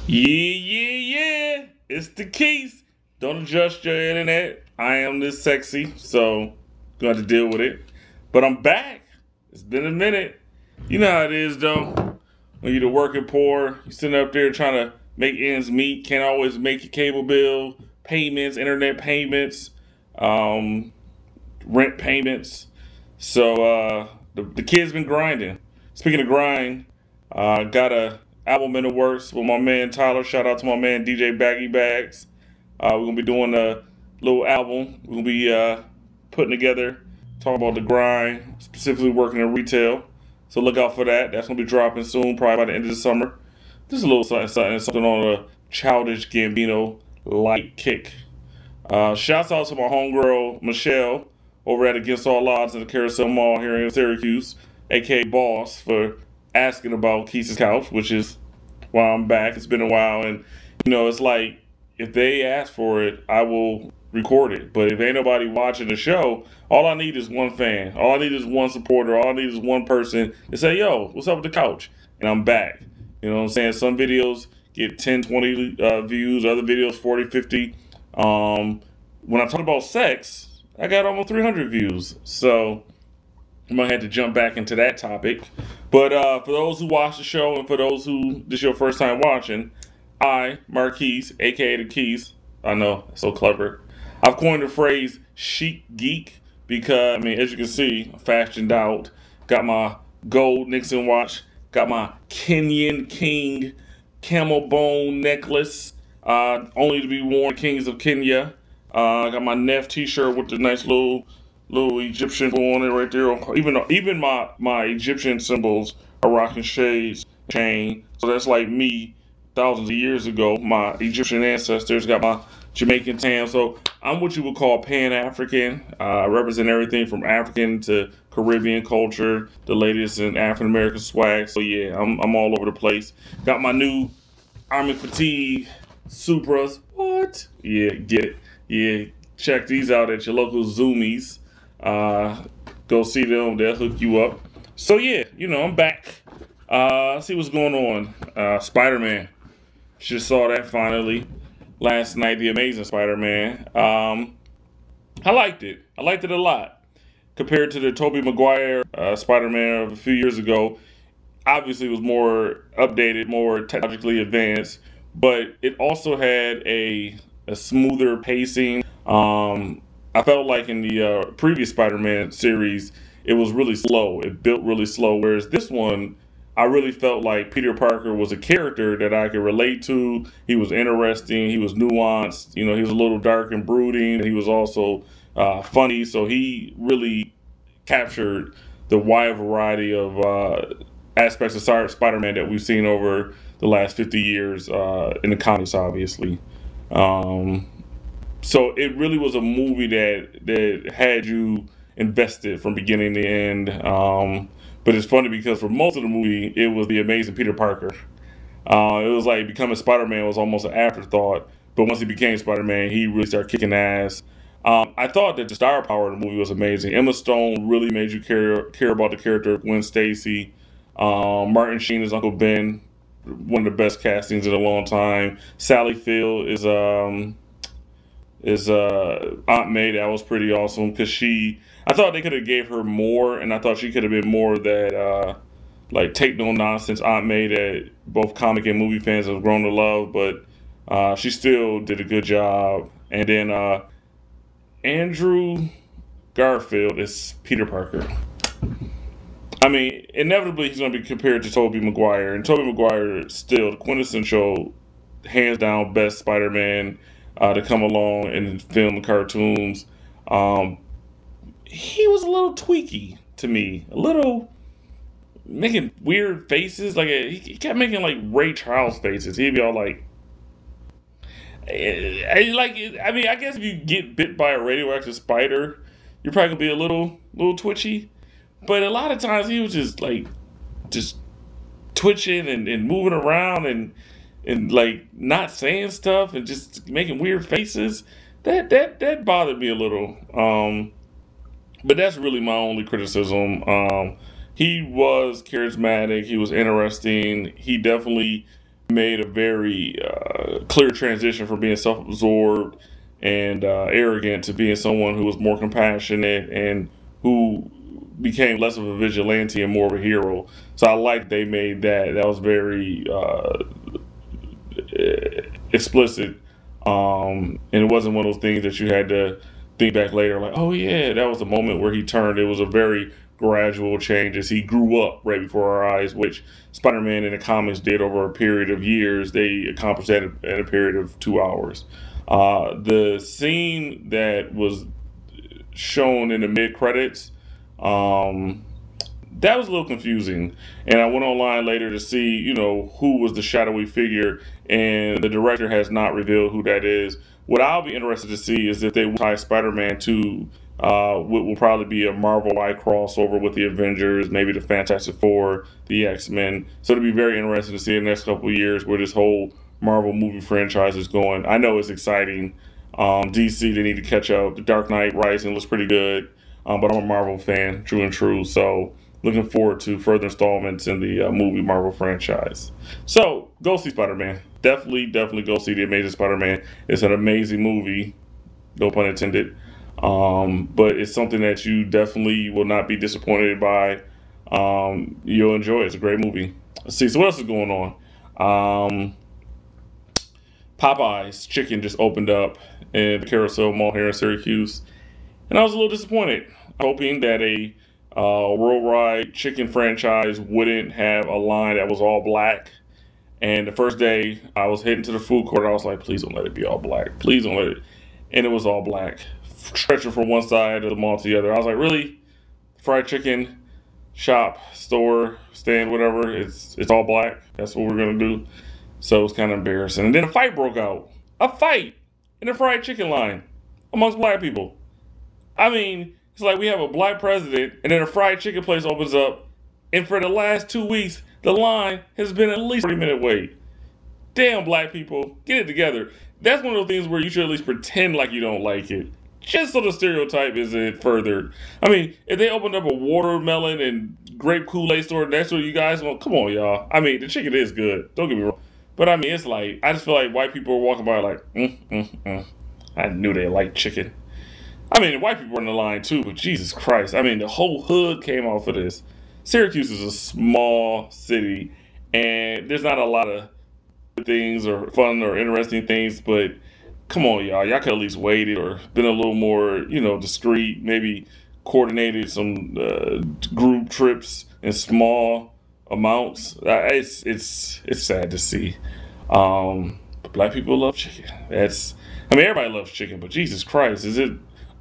Yeah. It's the Quis. Don't adjust your internet. I am this sexy, so gonna have to deal with it. But I'm back. It's been a minute. You know how it is, though. When you're the working poor, you're sitting up there trying to make ends meet. Can't always make your cable bill payments, internet payments, um, rent payments. So the kid's been grinding. Speaking of grind, got a album in the works with my man Tyler. Shout out to my man DJ Baggy Bags. We're gonna be doing a little album. We're gonna be putting together, talking about the grind, specifically working in retail. So look out for that. That's gonna be dropping soon, probably by the end of the summer. Just a little something on a childish Gambino light kick. Shouts out to my homegirl Michelle over at Against All Odds in the Carousel Mall here in Syracuse, aka Boss, for asking about Quis' couch, which is why I'm back. It's been a while, and it's like if they ask for it, I will record it. But if ain't nobody watching the show, all I need is one fan. All I need is one supporter. All I need is one person to say, "Yo, what's up with the couch?" And I'm back. You know what I'm saying? Some videos get 10, 20 views, other videos 40, 50. When I talk about sex, I got almost 300 views. So I might have to jump back into that topic. But for those who watch the show and for those who this is your first time watching, I, Marquise, aka the Keys, I know, so clever. I've coined the phrase chic geek because, I mean, as you can see, I'm fashioned out. Got my gold Nixon watch, got my Kenyan King camel bone necklace, only to be worn Kings of Kenya. I got my Neff T-shirt with the nice little Egyptian on it right there. Even my Egyptian symbols are rocking shades chain. So that's like me thousands of years ago. My Egyptian ancestors got my Jamaican tan. So I'm what you would call Pan African. I represent everything from African to Caribbean culture, the latest in African American swag. So yeah, I'm all over the place. Got my new Army fatigue Supras. What? Yeah, get it. Yeah, check these out at your local Zoomies. Uh, Go see them. They'll hook you up. So yeah, I'm back. See what's going on. Spider-Man. Just saw that finally last night. The Amazing Spider-Man. I liked it. I liked it a lot compared to the Tobey Maguire Spider-Man of a few years ago. Obviously, it was more updated, more technologically advanced, but it also had a smoother pacing. I felt like in the previous Spider-Man series, it was really slow. It built really slow. Whereas this one, I really felt like Peter Parker was a character that I could relate to. He was interesting. He was nuanced. He was a little dark and brooding. He was also funny. So he really captured the wide variety of aspects of Spider-Man that we've seen over the last 50 years in the comics, obviously. Um, so it really was a movie that had you invested from beginning to end. But it's funny because for most of the movie, it was the amazing Peter Parker. It was like becoming Spider-Man was almost an afterthought. But once he became Spider-Man, he really started kicking ass. I thought that the star power of the movie was amazing. Emma Stone really made you care about the character of Gwen Stacy. Martin Sheen as Uncle Ben, one of the best castings in a long time. Sally Field is Aunt May. That was pretty awesome because I thought they could have gave her more, and I thought she could have been more that like take no nonsense Aunt May that both comic and movie fans have grown to love. But she still did a good job. And then Andrew Garfield is Peter Parker. I mean, inevitably he's going to be compared to Tobey Maguire, and Tobey Maguire is still the quintessential, hands down best Spider-Man to come along in film and cartoons. Um, he was a little tweaky to me, a little making weird faces. Like he kept making like Ray Charles faces. He'd be all like, I mean, I guess if you get bit by a radioactive spider, you're probably gonna be a little twitchy. But a lot of times he was just twitching and moving around and like not saying stuff and just making weird faces. That bothered me a little. But that's really my only criticism. He was charismatic. He was interesting. He definitely made a very clear transition from being self-absorbed and arrogant to being someone who was more compassionate and who became less of a vigilante and more of a hero. So I like they made that. That was very explicit, and it wasn't one of those things that you had to think back later, like, oh yeah, that was the moment where he turned. It was a very gradual change as he grew up right before our eyes, which Spider-Man in the comics did over a period of years. They accomplished that in a period of 2 hours. The scene that was shown in the mid credits, um, that was a little confusing. And I went online later to see, who was the shadowy figure, and the director has not revealed who that is. What I'll be interested to see is if they tie Spider-Man to what will probably be a Marvel-wide crossover with the Avengers, maybe the Fantastic Four, the X-Men. So it'll be very interesting to see in the next couple of years where this whole Marvel movie franchise is going. I know it's exciting. DC, they need to catch up. The Dark Knight Rising looks pretty good, but I'm a Marvel fan, true and true. So looking forward to further installments in the movie Marvel franchise. So go see Spider-Man. Definitely go see the Amazing Spider-Man. It's an amazing movie, no pun intended. But it's something that you definitely will not be disappointed by. You'll enjoy it. It's a great movie. Let's see. So what else is going on? Popeye's Chicken just opened up in the Carousel Mall here in Syracuse, and I was a little disappointed, hoping that a worldwide chicken franchise wouldn't have a line that was all black. And the first day I was heading to the food court, I was like, please don't let it be all black. Please don't let it. And it was all black, stretching from one side of the mall to the other. I was like, really? Fried chicken shop, store, stand, whatever. It's all black. That's what we're gonna do. So it was kind of embarrassing. And then a fight broke out. A fight in the fried chicken line amongst black people. I mean, it's like we have a black president, and then a fried chicken place opens up, and for the last 2 weeks, the line has been at least 30-minute wait. Damn, black people, get it together. That's one of those things where you should at least pretend like you don't like it, just so the stereotype isn't furthered. I mean, if they opened up a watermelon and grape Kool-Aid store, that's what you guys want. Come on, y'all. I mean, the chicken is good. Don't get me wrong. But I mean, it's like, I just feel like white people are walking by like. I knew they liked chicken. I mean, the white people were in the line too, but Jesus Christ. I mean, the whole hood came off of this. Syracuse is a small city, and there's not a lot of things or fun or interesting things, but come on, y'all. Y'all could at least waited or been a little more, discreet, maybe coordinated some group trips in small amounts. It's sad to see. But black people love chicken. I mean, everybody loves chicken, but Jesus Christ, is it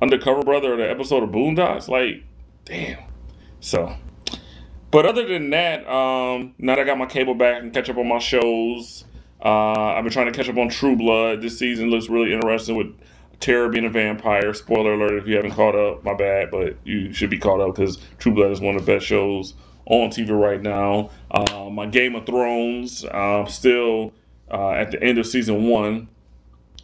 Undercover Brother or the episode of Boondocks? Like, damn. So, but other than that, now that I got my cable back and catch up on my shows, I've been trying to catch up on True Blood. This season looks really interesting with Tara being a vampire. Spoiler alert if you haven't caught up, my bad, but you should be caught up because True Blood is one of the best shows on TV right now. My Game of Thrones, still at the end of season 1,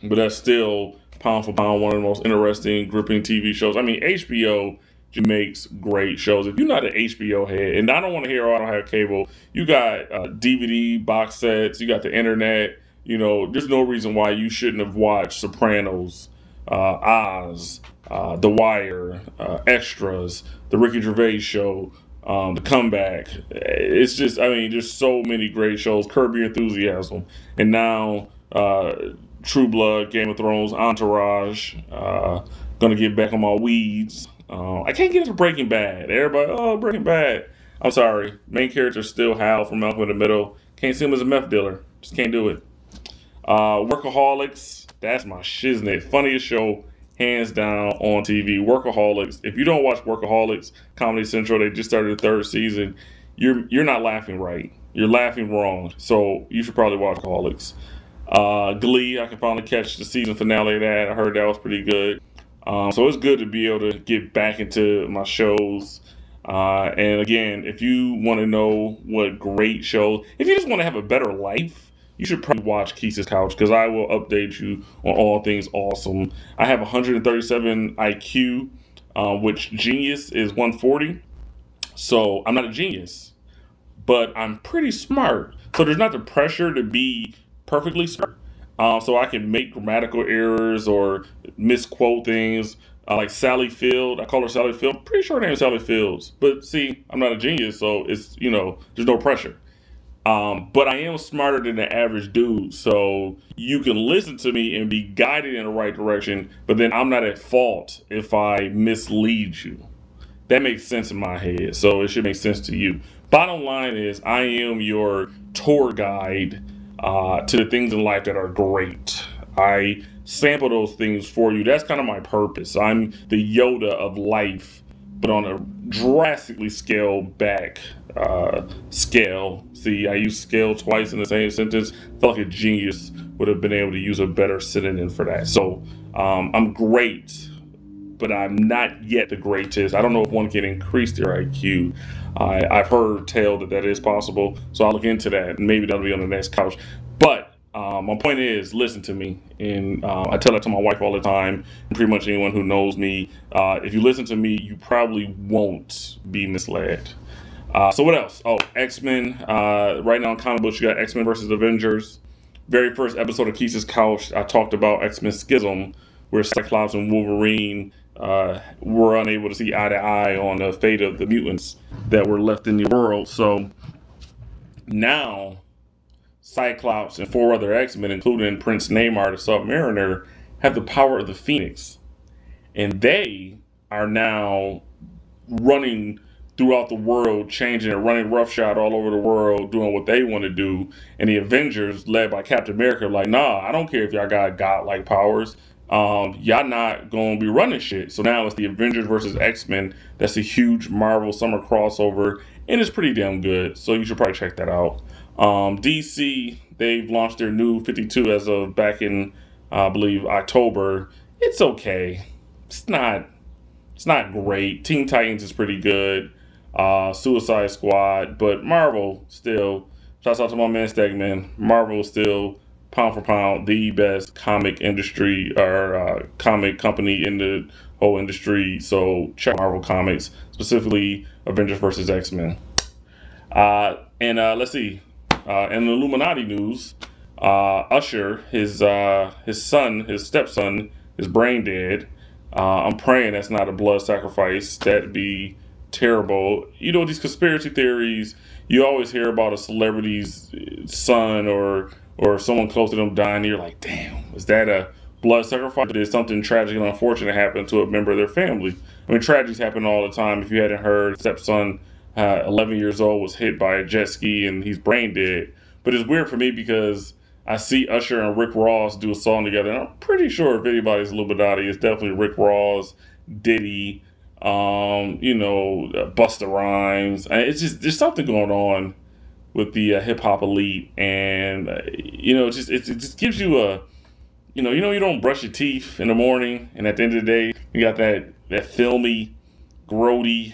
but that's still pound for pound one of the most interesting, gripping TV shows. I mean, HBO makes great shows. If you're not an HBO head, and I don't want to hear, oh, I don't have cable, you got DVD box sets, you got the internet, there's no reason why you shouldn't have watched Sopranos, Oz, The Wire, Extras, The Ricky Gervais Show, The Comeback. It's just, I mean, there's so many great shows. Curb Your Enthusiasm. And now, True Blood, Game of Thrones, Entourage. Gonna get back on my weeds. I can't get into Breaking Bad. Everybody, oh, Breaking Bad. I'm sorry. Main character still Hal from Malcolm in the Middle. Can't see him as a meth dealer. Just can't do it. Workaholics. That's my shiznit. Funniest show, hands down, on TV. Workaholics. If you don't watch Workaholics, Comedy Central, they just started the 3rd season. You're not laughing right. You're laughing wrong. So you should probably watch Workaholics. Glee, I can finally catch the season finale of that. I heard that was pretty good. So it's good to be able to get back into my shows. And again, if you want to know what great shows, if you just want to have a better life, you should probably watch Quis' Couch because I will update you on all things awesome. I have 137 IQ, which genius is 140. So I'm not a genius, but I'm pretty smart. So there's not the pressure to be perfectly smart. So I can make grammatical errors or misquote things. Like Sally Field, I call her Sally Field. I'm pretty sure her name is Sally Fields. But see, I'm not a genius, so it's, there's no pressure. But I am smarter than the average dude, so you can listen to me and be guided in the right direction, but then I'm not at fault if I mislead you. That makes sense in my head, so it should make sense to you. Bottom line is, I am your tour guide to the things in life that are great. I sample those things for you. That's kind of my purpose. I'm the Yoda of life, but on a drastically scaled back scale. See, I use scale twice in the same sentence. I feel like a genius would have been able to use a better synonym for that. So I'm great, but I'm not yet the greatest. I don't know if one can increase their IQ. I've heard tell that is possible, so I'll look into that, and maybe that'll be on the next couch. But my point is, listen to me, and I tell that to my wife all the time, and pretty much anyone who knows me. If you listen to me, you probably won't be misled. So what else? Oh, X-Men. Right now in comic books, you got X-Men versus Avengers. Very first episode of Quis' Couch, I talked about X-Men Schism, where Cyclops and Wolverine were unable to see eye to eye on the fate of the mutants that were left in the world. So now Cyclops and 4 other X-Men, including Prince Namor, the Submariner, have the power of the Phoenix. And they are now running throughout the world, changing and running roughshod all over the world, doing what they want to do. And the Avengers, led by Captain America, like, nah, I don't care if y'all got godlike powers. Y'all not gonna be running shit. So now it's the Avengers versus X-Men. That's a huge Marvel summer crossover, and it's pretty damn good. So you should probably check that out. DC, they've launched their new 52 as of back in, I believe, October. It's okay. It's not. It's not great. Teen Titans is pretty good. Suicide Squad, but Marvel still. Shouts out to my man Stegman. Marvel still pound for pound the best comic industry or comic company in the whole industry. So check Marvel Comics, specifically Avengers versus X-Men. And let's see. In the Illuminati news, Usher, his son, his stepson, is brain dead. I'm praying that's not a blood sacrifice. That'd be terrible. You know, these conspiracy theories, you always hear about a celebrity's son or someone close to them dying. And you're like, damn, is that a blood sacrifice? But did something tragic and unfortunate happen to a member of their family? I mean, tragedies happen all the time. If you hadn't heard, stepson, 11 years old, was hit by a jet ski and he's brain dead. But it's weird for me because I see Usher and Rick Ross do a song together, and I'm pretty sure if anybody's Illuminati, it's definitely Rick Ross, Diddy, Busta Rhymes. It's just there's something going on with the hip hop elite, and it just gives you a you don't brush your teeth in the morning, and at the end of the day, you got that filmy, grody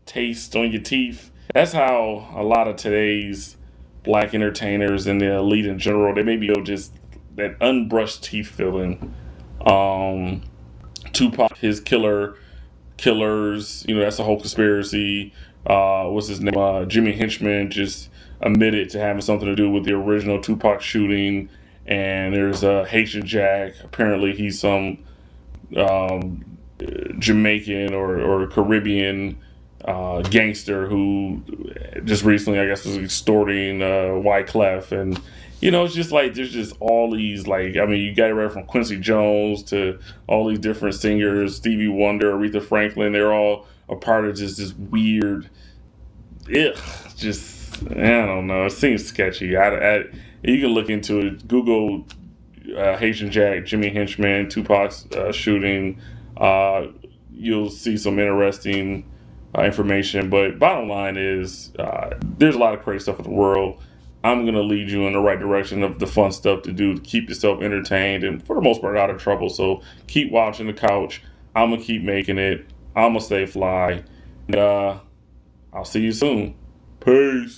taste on your teeth. That's how a lot of today's black entertainers and the elite in general, they maybe just that unbrushed teeth feeling. Um, Tupac, his killers, that's a whole conspiracy. What's his name? Jimmy Hinchman just admitted to having something to do with the original Tupac shooting. And there's Haitian Jack. Apparently, he's some um, Jamaican or Caribbean gangster who just recently, I guess, was extorting Wyclef. And it's just like there's just all these, like, I mean, you got it right from Quincy Jones to all these different singers, Stevie Wonder, Aretha Franklin. They're all a part of just this weird, just I don't know. It seems sketchy. You can look into it. Google Haitian Jack, Jimmy Hinchman, Tupac's shooting. You'll see some interesting information. But bottom line is, there's a lot of crazy stuff in the world. I'm going to lead you in the right direction of the fun stuff to do to keep yourself entertained and, for the most part, out of trouble. So keep watching the couch. I'm going to keep making it. I'm going to stay fly. And I'll see you soon. Peace.